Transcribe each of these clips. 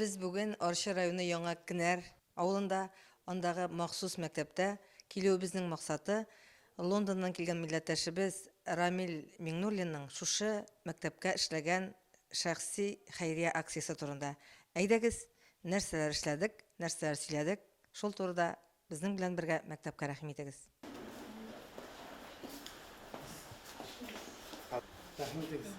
Biz bugün Arşı rayonu Яңа Кенәр авылында, андагы махсус мәктәптә килүебезнең максаты Лондоннан килгән милләттәшебез Рамил Миңнуллинның шушы мәктәпкә эшләгән шәхси хәйрия акциясе турында. Әйдәгез, нәрсәләр эшләдек, нәрсәләр сөйләдек, шул турыда безнең белән бергә мәктәпкә рәхим итегез. Рәхмәт итегез.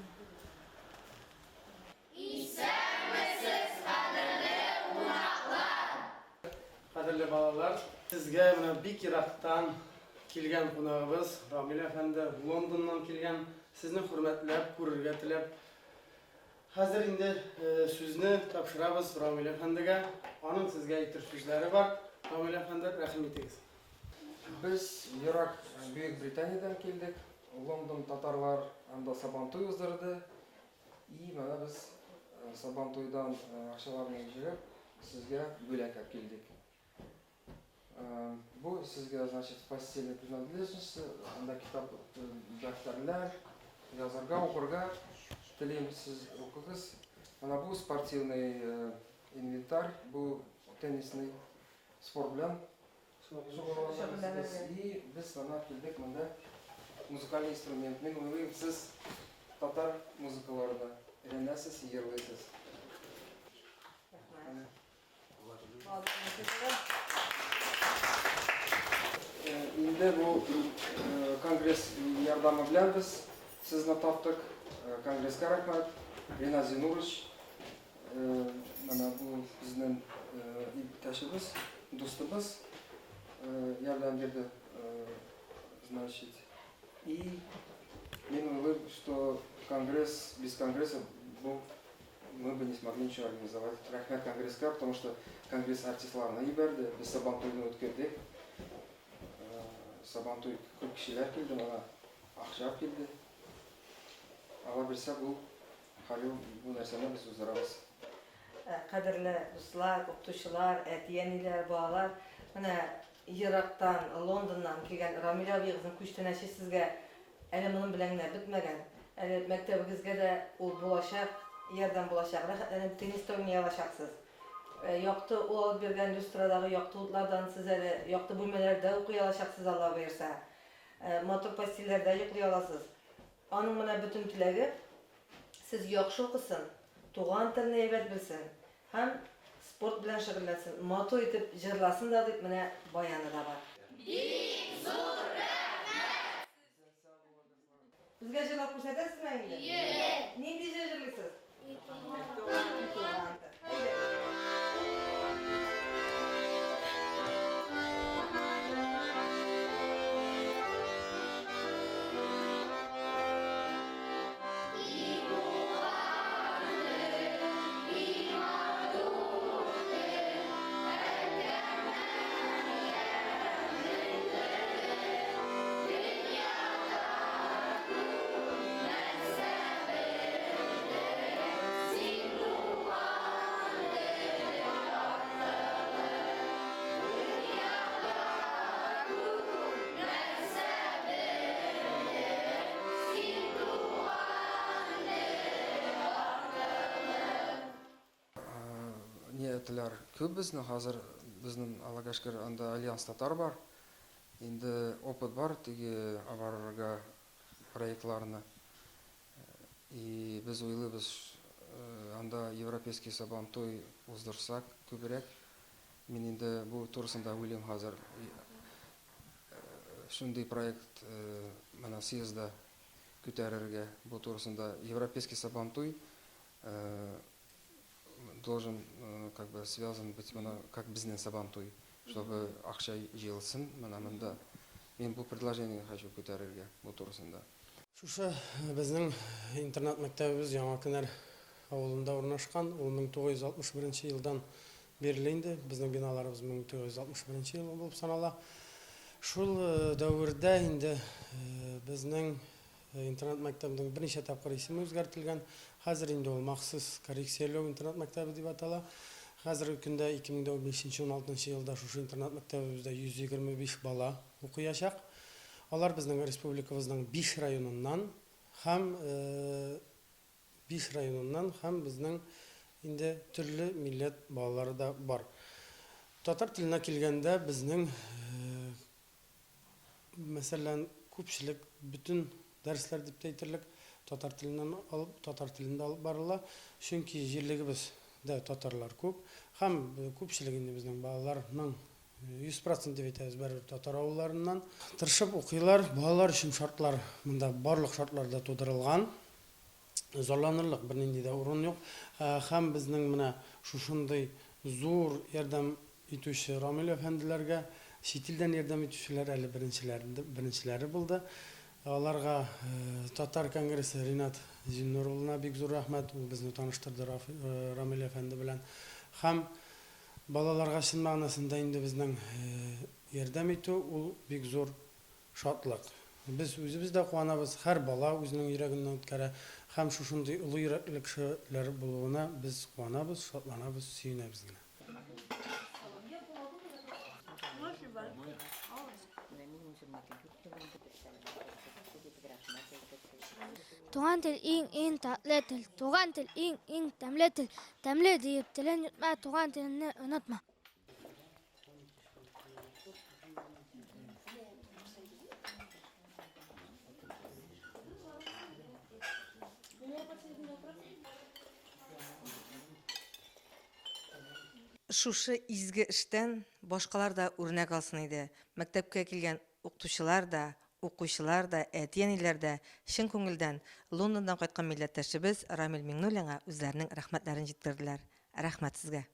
Кадерле балалар, сезгә менә бик ерактан килгән кунагыбыз Рамил әфәнде Лондоннан килгән, сезне хөрмәтләп күрергә теләп. Хәзер инде сүзне тапшырабыз Рамил әфәндегә. Аның сезгә әйтер сүзләре бар. Рамил әфәнде, рәхим итегез. Biz Irak, Büyük Britanya'dan geldik. London Tatarlar anda Sabantoy uzdurdu. İyi mana biz Sabantoy'dan akşalarını geçirip sizge bölek geldik. Bu sizge значит постельный принадлежности, anda kitap defterler, yazarga okurga tileyim siz okuyunuz. Ana bu спортивный инвентарь, bu tennisный spor bilen и biz sana geldik manda müzikal instrument. Men uylayım siz Tatar muzikalarında öğrenəsiz, yerlisiz. İndi bu kongres yardımı bilen biz sizni taptık. Kongresga rahmat. Renaz Zinuroviç, mana bu bizning iptaşımız, dostumuz. Yardım verdi, значит. И мне говорили, что конгресс, без конгресса мы бы не смогли ничего организовать. Рахмет конгресска, потому что конгресс артистларына иберді, біз Сабантойны өткердік. Сабантой көп кішілер келді, мана ақшап келді. Ала берсе бұл хали бұл нәрсені біз ұзырамыз. Кадерле дуслар, укытучылар, әтиәниләр, балалар, менә Ирактан, Лондоннан килгән Рамил абыегызның күчтәнәче сезгә әле моның белән генә бетмәгән. Әле мәктәбегезгә дә ул булачак, ярдәм булачак. Рәхәтләнеп тенниста уйный алачаксыз. Якты ул алып биргән люстрадагы якты утлардан сез әле якты бүлмәләрдә укый алачаксыз, Алла боерса. Матур постельләрдә йоклый аласыз. Аның менә бөтен теләге сез яхшы укысын, туган телне әйбәт белсен һәм sport bilen şөгыльләнсен, матур итеп җырласын да дип менә баяны да бар. Бик зур рәхмәт! Безгә җырлап күрсәтәсезме инде? Нинди җырлыйсыз? Ниятілер көп біздің, қазір біздің Алагашкар анда Альянс Татар бар. Енді опыт бар, теге аварга проектларына. И біз ойлыбыз, анда Европейский Сабантой уздырсак көбірек. Мен енді бұл турысында ойлым қазір. Шундай проект мана съезда көтәрерге бұл турысында Европейский Сабантой должен как бы связан быть как бизнес Сабантой, чтобы акча җыелсын. Мында мен бұл предложение хочу көтәрергә бұл турысында. Шушы безнең интернат мәктәбебез Яңа Кенәр авылында урнашкан. Ул 1961 елдан берилә инде. Безнең биналарыбыз 1961 ел булып санала. Шул дәврдә инде безнең интернат мәктәбенең берничә тапкыр исеме үзгәртелгән. Хәзер инде ул махсус коррекцияләү интернат мәктәбе дип атала. Хәзерге көндә 2015-16 елда шушы интернат мәктәбебездә 125 бала укыячак. Алар безнең республикабызның 5 районыннан һәм 5 районыннан һәм безнең инде төрле милләт балалары да бар. Татар теленә килгәндә безнең мәсәлән күпчелек бүтән дәресләр дип әйтерлек татар теленнән алып, татар телендә алып барыла. Чөнки җирлегебез дә татарлар күп һәм күпчелек инде безнең балаларның 100% дип әйтәбез бер татар авылларыннан тырышып укыйлар. Балалар өчен шартлар монда барлык шартларда тудырылган. Зарланырлык бернинди дә урын юк. Һәм безнең менә шушындый зур ярдәм итүче Рамил әфәнделәргә чит илдән ярдәм итүчеләр әле беренчеләре булды. Аларга Татар конгрессы Ринат Зиннур улына бик зур рәхмәт. Ул безне таныштырды Рамил әфәнде белән. Һәм балаларга чын мәгънәсендә инде безнең ярдәм итү ул бик зур шатлык. Без үзебез дә куанабыз. Һәр бала үзенең йөрәгеннән үткәрә һәм шушындый улы йөрәкле кешеләр булуына без куанабыз, шатланабыз, сөенәбез генә. Туган тел иң татлы тел. Туган тел иң тәмле тел. Тәмле диеп телен йотма, туган телне онытма. Шушы изге эштән башкалар да үрнәк алсын иде. Мәктәпкә килгән укытучылар да, укучылар да, әти-әниләр дә чын күңелдән Лондондан кайткан милләттәшебез Рамил Миңнуллинга үзләренең рәхмәтләрен җиткерделәр. Рәхмәт сезгә.